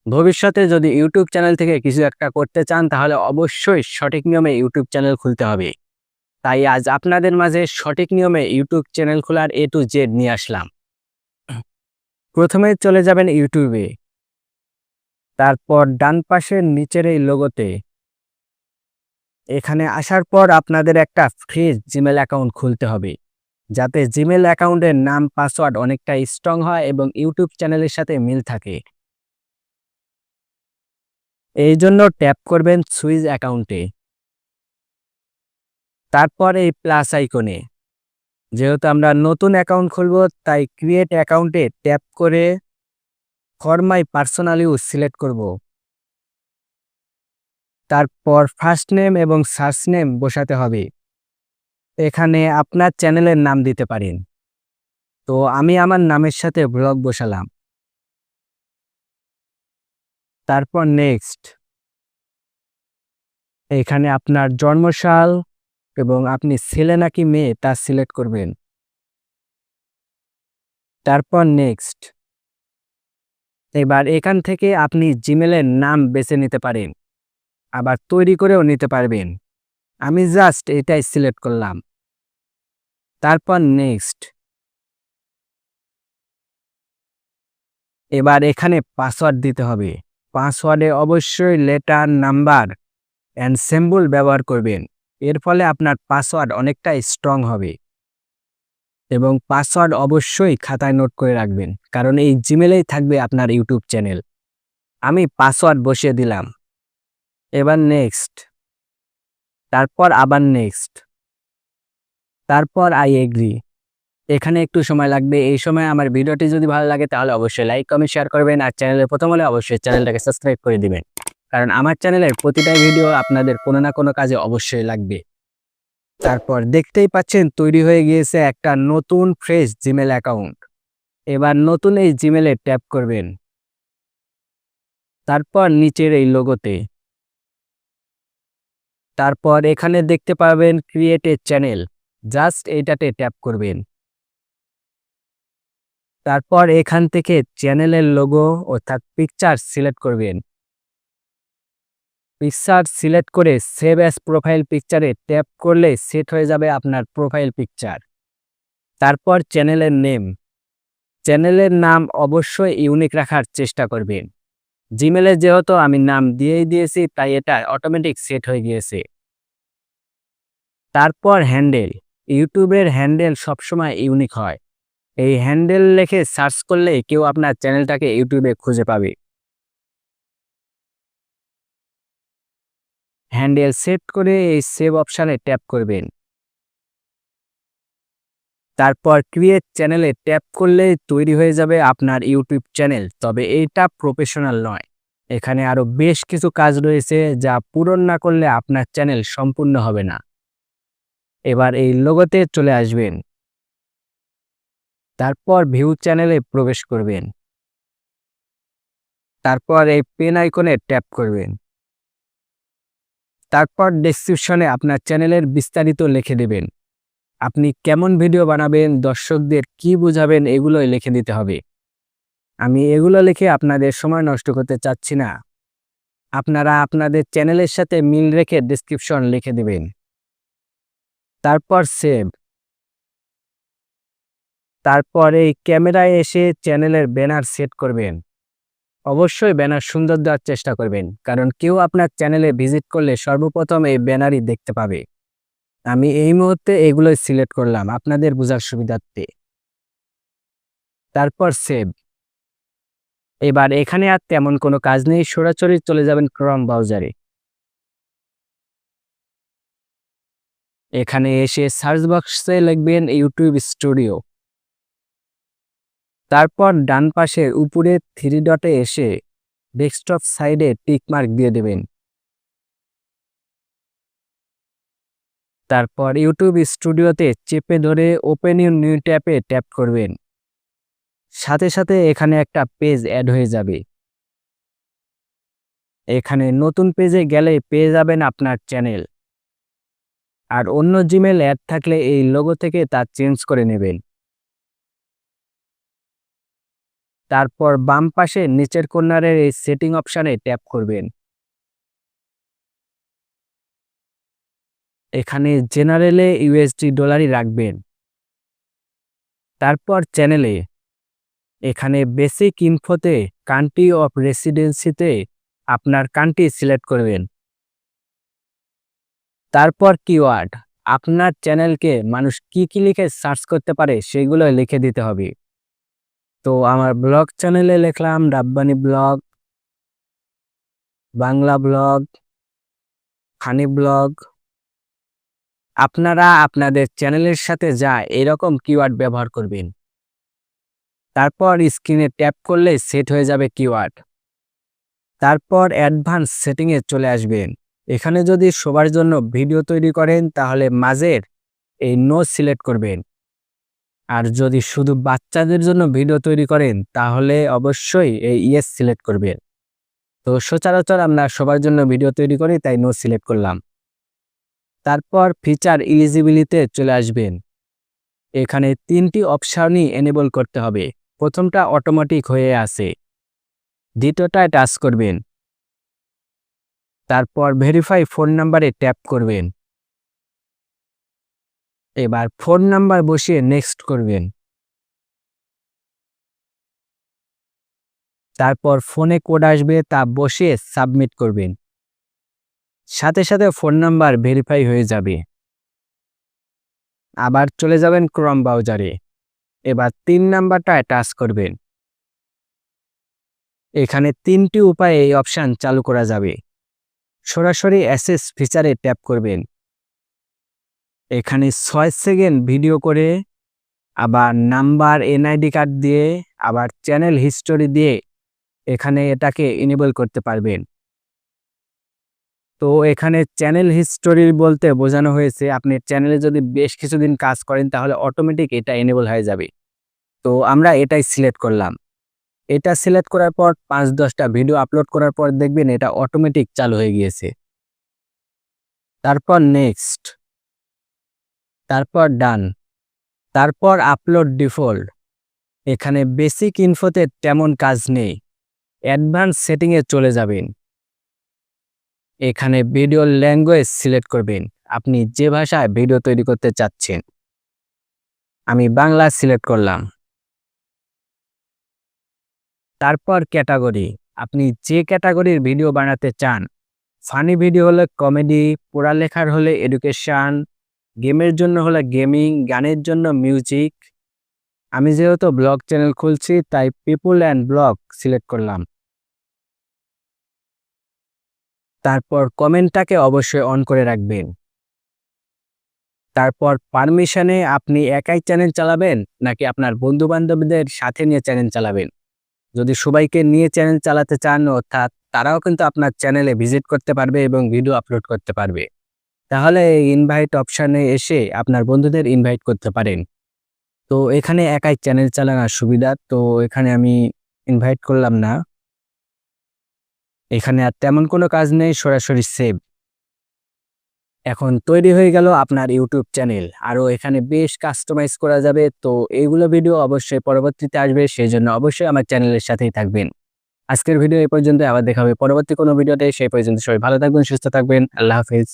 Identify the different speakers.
Speaker 1: ভবিষ্যতে যদি YouTube channel থেকে কিছু একটা করতে চান তাহলে অবশ্যই সঠিক নিয়মে ইউটিউব চ্যানেল খুলতে হবে। তাই আজ আপনাদের মাঝে সঠিক নিয়মে ইউটিউব চ্যানেল খোলার A to Z নিয়ে আসলাম। প্রথমে চলে যাবেন ইউটিউবে। তারপর ডান পাশের নিচের এই লোগোতে এখানে আসার পর আপনাদের একটা ফ্রি জিমেল অ্যাকাউন্ট খুলতে হবে। যাতে জিমেল অ্যাকাউন্টের নাম পাসওয়ার্ড অনেকটা স্ট্রং হয় এবং ইউটিউব চ্যানেলের সাথে মিল থাকে। এই জন্য ট্যাপ করবেন সুইচ অ্যাকাউন্টে। তারপর এই প্লাস আইকনে, যেহেতু আমরা নতুন অ্যাকাউন্ট খুলব তাই ক্রিয়েট অ্যাকাউন্টে ট্যাপ করে for my personal use select করব। তারপর ফার্স্ট নেম এবং সার্চ নেম বসাতে হবে। এখানে আপনার চ্যানেলের নাম দিতে পারেন। তো আমি আমার নামের সাথে ব্লগ বসালাম। তারপর নেক্সট। এখানে আপনার জন্মসাল এবং আপনি ছেলে নাকি মেয়ে তা সিলেক্ট করবেন। তারপর নেক্সট। এবার এখান থেকে আপনি জিমেলের নাম বেছে নিতে পারেন, আবার তৈরি করেও নিতে পারবেন। আমি জাস্ট এটাই সিলেক্ট করলাম। তারপর নেক্সট। এবার এখানে পাসওয়ার্ড দিতে হবে। পাসওয়ার্ডে অবশ্যই লেটার, নাম্বার অ্যান্ড সিম্বল ব্যবহার করবেন। এর ফলে আপনার পাসওয়ার্ড অনেকটা স্ট্রং হবে। এবং পাসওয়ার্ড অবশ্যই খাতায় নোট করে রাখবেন, কারণ এই জিমেলেই থাকবে আপনার ইউটিউব চ্যানেল। আমি পাসওয়ার্ড বসিয়ে দিলাম। এবার নেক্সট। তারপর আবার নেক্সট। তারপর আই এগ্রি। এখানে একটু সময় লাগবে। এই সময় আমার ভিডিওটি যদি ভালো লাগে তাহলে অবশ্যই লাইক, কমেন্ট, শেয়ার করবেন। আর চ্যানেলে প্রথম হলে অবশ্যই চ্যানেলটাকে সাবস্ক্রাইব করে দিবেন। কারণ আমার চ্যানেলের প্রতিটা ভিডিও আপনাদের কোনো না কোনো কাজে অবশ্যই লাগবে। তারপর দেখতেই পাচ্ছেন তৈরি হয়ে গিয়েছে একটা নতুন ফ্রেশ জিমেল অ্যাকাউন্ট। এবার নতুন এই জিমেলে ট্যাপ করবেন। তারপর নিচের এই লোগোতে। তারপর এখানে দেখতে পাবেন ক্রিয়েট এ চ্যানেল। জাস্ট এইটাতে ট্যাপ করবেন। তারপর এখান থেকে চ্যানেলের লোগো অর্থাৎ পিকচার সিলেক্ট করবেন। পিকচার সিলেক্ট করে সেভ অ্যাজ প্রোফাইল পিকচারে ট্যাপ করলে সেট হয়ে যাবে আপনার প্রোফাইল পিকচার। তারপর চ্যানেলের নেম। চ্যানেলের নাম অবশ্যই ইউনিক রাখার চেষ্টা করবেন। জিমেলে যেহেতু আমি নাম দিয়েই দিয়েছি তাই এটা অটোমেটিক সেট হয়ে গিয়েছে। তারপর হ্যান্ডেল। ইউটিউবের হ্যান্ডেল সবসময় ইউনিক হয়। এই হ্যান্ডেল লিখে সার্চ করলে কেউ আপনার চ্যানেলটাকে ইউটিউবে খুঁজে পাবে। হ্যান্ডেল সেট করে এই সেভ অপশানে ট্যাপ করবেন। তারপর ক্রিয়েট চ্যানেলে ট্যাপ করলে তৈরি হয়ে যাবে আপনার ইউটিউব চ্যানেল। তবে এইটা প্রফেশনাল নয়। এখানে আরো বেশ কিছু কাজ রয়েছে যা পূরণ না করলে আপনার চ্যানেল সম্পূর্ণ হবে না। এবার এই লোগোতে চলে আসবেন। তারপর ভিউ চ্যানেলে প্রবেশ করবেন। তারপর এই পেন আইকনে ট্যাপ করবেন। তারপর ডেসক্রিপশনে আপনার চ্যানেলের বিস্তারিত লিখে দেবেন। আপনি কেমন ভিডিও বানাবেন, দর্শকদের কি বোঝাবেন এগুলোই লিখে দিতে হবে। আমি এগুলো লিখে আপনাদের সময় নষ্ট করতে চাচ্ছি না। আপনারা আপনাদের চ্যানেলের সাথে মিল রেখে ডেসক্রিপশন লিখে দিবেন। তারপর সেভ। তারপর এই ক্যামেরায় এসে চ্যানেলের ব্যানার সেট করবেন। অবশ্যই ব্যানার সুন্দর দেওয়ার চেষ্টা করবেন, কারণ কেউ আপনার চ্যানেলে ভিজিট করলে সর্বপ্রথম এই ব্যানারই দেখতে পাবে। আমি এই মুহূর্তে এগুলোই সিলেক্ট করলাম আপনাদের বোঝার সুবিধার্থে। তারপর সেভ। এবার এখানে আর তেমন কোনো কাজ নেই, সরাসরি চলে যাবেন ক্রোম ব্রাউজারে। এখানে এসে সার্চ বক্সে লিখবেন ইউটিউব স্টুডিও। তারপর ডান পাশের উপরে থ্রি ডটে এসে ডেস্কটপ সাইডে টিক মার্ক দিয়ে দেবেন। তারপর ইউটিউব স্টুডিওতে চেপে ধরে ওপেন ইউর নিউ ট্যাবে ট্যাপ করবেন। সাথে সাথে এখানে একটা পেজ অ্যাড হয়ে যাবে। এখানে নতুন পেজে গেলে পেয়ে যাবেন আপনার চ্যানেল। আর অন্য জিমেল অ্যাড থাকলে এই লোগো থেকে তা চেঞ্জ করে নেবেন। তারপর বাম পাশে নিচের কর্নারের এই সেটিং অপশানে ট্যাপ করবেন। এখানে জেনারেলে ইউএসডি ডলারই রাখবেন। তারপর চ্যানেলে এখানে বেসিক ইনফোতে কান্ট্রি অফ রেসিডেন্সিতে আপনার কান্ট্রি সিলেক্ট করবেন। তারপর কিওয়ার্ড, আপনার চ্যানেলকে মানুষ কি লিখে সার্চ করতে পারে সেগুলো লিখে দিতে হবে। তো আমার ব্লগ চ্যানেলে লিখলাম Rabbani blog, Bangla blog, funny blog. আপনারা আপনাদের চ্যানেলের সাথে যা এরকম কিওয়ার্ড ব্যবহার করবেন। তারপর স্ক্রিনে ট্যাপ করলে সেট হয়ে যাবে কিওয়ার্ড। তারপর অ্যাডভান্স সেটিংয়ে চলে আসবেন। এখানে যদি সবার জন্য ভিডিও তৈরি করেন তাহলে মাঝের এই নো সিলেক্ট করবেন। আর যদি শুধু বাচ্চাদের জন্য ভিডিও তৈরি করেন তাহলে অবশ্যই এই ইয়েস সিলেক্ট করবেন। তো সচরাচর আমরা সবার জন্য ভিডিও তৈরি করি, তাই নো সিলেক্ট করলাম। তারপর ফিচার এলিজিবিলিটিতে চলে আসবেন। এখানে 3টি অপশনই এনেবল করতে হবে। প্রথমটা অটোমেটিক হয়ে আছে, দ্বিতীয়টায় টাচ করবেন। তারপর ভেরিফাই ফোন নাম্বারে ট্যাপ করবেন। এবার ফোন নাম্বার বসিয়ে নেক্সট করবেন। তারপর ফোনে কোড আসবে, তা বসিয়ে সাবমিট করবেন। সাথে সাথে ফোন নাম্বার ভেরিফাই হয়ে যাবে। আবার চলে যাবেন ক্রোম ব্রাউজারে। এবার 3 নাম্বারটায় টাচ করবেন। এখানে 3টি উপায়ে এই অপশন চালু করা যাবে। সরাসরি অ্যাসেস ফিচারে ট্যাপ করবেন। এখানে 6 সেকেন্ড ভিডিও করে, আবার নাম্বার, এনআইডি কার্ড দিয়ে, আবার চ্যানেল হিস্টোরি দিয়ে এখানে এটাকে ইনেবল করতে পারবেন। তো এখানে চ্যানেল হিস্টোরি বলতে বোঝানো হয়েছে আপনি চ্যানেলে যদি বেশ কিছুদিন কাজ করেন তাহলে অটোমেটিক এটা এনেবল হয়ে যাবে। তো আমরা এটাই সিলেক্ট করলাম। এটা সিলেক্ট করার পর 5-10টা ভিডিও আপলোড করার পর দেখবেন এটা অটোমেটিক চালু হয়ে গিয়েছে। তারপর নেক্সট, তারপর ডান, তারপর আপলোড ডিফল্ট। এখানে বেসিক ইনফোতে তেমন কাজ নেই, অ্যাডভান্স সেটিংয়ে চলে যাবেন। এখানে ভিডিও ল্যাঙ্গুয়েজ সিলেক্ট করবেন, আপনি যে ভাষায় ভিডিও তৈরি করতে চাচ্ছেন। আমি বাংলা সিলেক্ট করলাম। তারপর ক্যাটাগরি, আপনি যে ক্যাটাগরির ভিডিও বানাতে চান, ফানি ভিডিও হলে কমেডি, পড়ালেখার হলে এডুকেশন, গেমের জন্য হলে গেমিং, গানের জন্য মিউজিক। আমি যেহেতু ব্লগ চ্যানেল খুলছি তাই পিপল অ্যান্ড ব্লগ সিলেক্ট করলাম। তারপর কমেন্টটাকে অবশ্যই অন করে রাখবেন। তারপর পারমিশনে আপনি একাই চ্যানেল চালাবেন নাকি আপনার বন্ধু বান্ধবদের সাথে নিয়ে চ্যানেল চালাবেন। যদি সবাইকে নিয়ে চ্যানেল চালাতে চান, অর্থাৎ তারাও কিন্তু আপনার চ্যানেলে ভিজিট করতে পারবে এবং ভিডিও আপলোড করতে পারবে, তাহলে ইনভাইট অপশানে এসে আপনার বন্ধুদের ইনভাইট করতে পারেন। তো এখানে একাই চ্যানেল চালানোর সুবিধা, তো এখানে আমি ইনভাইট করলাম না। এখানে আর তেমন কোনো কাজ নেই, সরাসরি সেভ। এখন তৈরি হয়ে গেল আপনার ইউটিউব চ্যানেল। আরও এখানে বেশ কাস্টমাইজ করা যাবে। তো এইগুলো ভিডিও অবশ্যই পরবর্তীতে আসবে, সেই জন্য অবশ্যই আমার চ্যানেলের সাথেই থাকবেন। আজকের ভিডিও এই পর্যন্ত, আবার দেখা হবে পরবর্তী কোনো ভিডিওতে। সেই পর্যন্ত সবাই ভালো থাকবেন, সুস্থ থাকবেন। আল্লাহ হাফিজ।